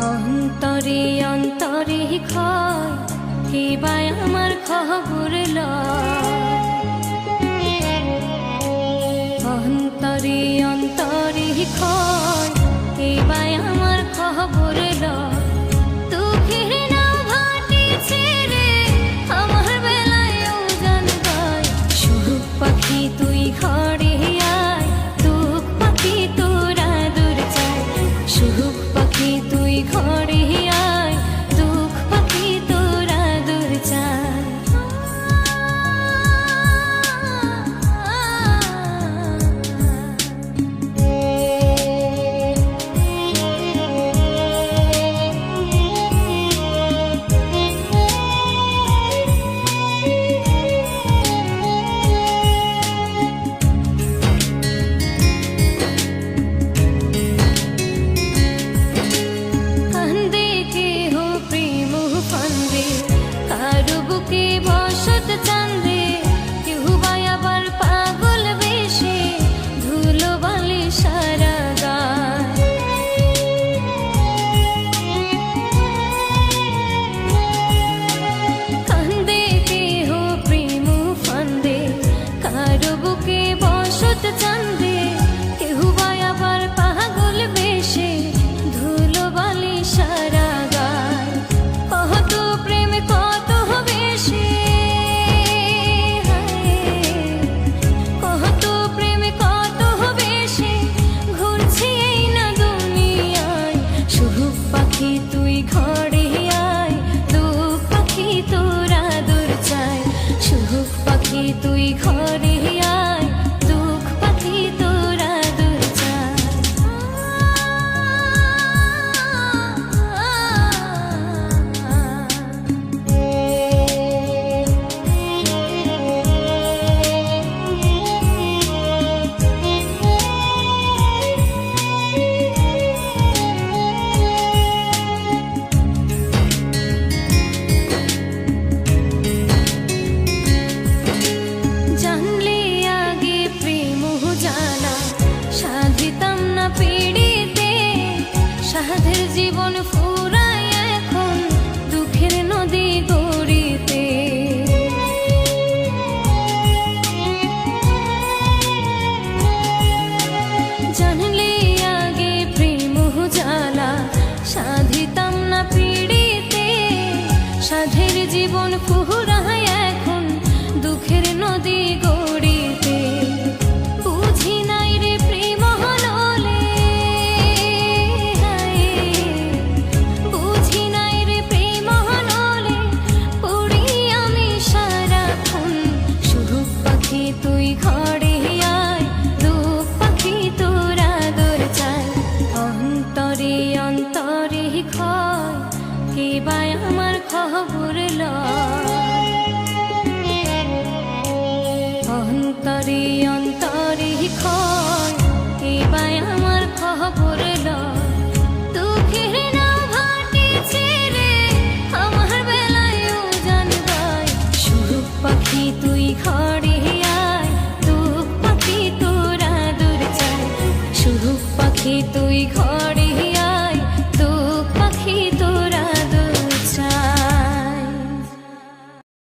অন্তরে অন্তরে ক্ষয় কিবাই আমার খবর অন্তরে অন্তরে ক্ষয় কিবাই আমার খবর দুঃখের নাও ভাটিছে রে আমার বেলায় উজান গায় সুখ পাখি তুই ঘরে আয় দুঃখ পাখি তোরা দূর যায় সুখ পাখি তুই ঘরে আয় দুঃখ পাখি তোরা দূর যায় চান্দে কেউ বাই আবার পাগল বেশে ধুলো বালি সারা গায় কান্দে কেহ প্রেম ফান্দে কারো বুকে বসত চান্দে কেউ বাই আবার পাগল বেশে ধুলো বালি সারা গায় কত প্রেম কত বেশে তুই ঘরে আয় দুঃখ পাখি তোরা দূর যায় সুখ পাখি তুই ঘরে আয় দুঃখ পাখি তোরা দূর যায় সাধের জীবন ফুরায় এখন দুঃখের নদী গড়িতে জানলে আগে প্রেম জ্বালা সাধিতাম না পিড়িতে সাধের জীবন ফুরায় এখন দুঃখের নদী গড়িতে বুঝি নাই রে প্রেম হললে তুই ঘরে আয় দুঃখ পাখি তোরা দূর যায় অন্তরে অন্তরে ক্ষয় কিবাই আমার খবর অন্তরে অন্তরে ক্ষয় কিবাই আমার খবর দুঃখের নাও ভাটিছে রে আমার বেলায় উজান গায় সুখ পাখি তুই ঘরে তুই ঘর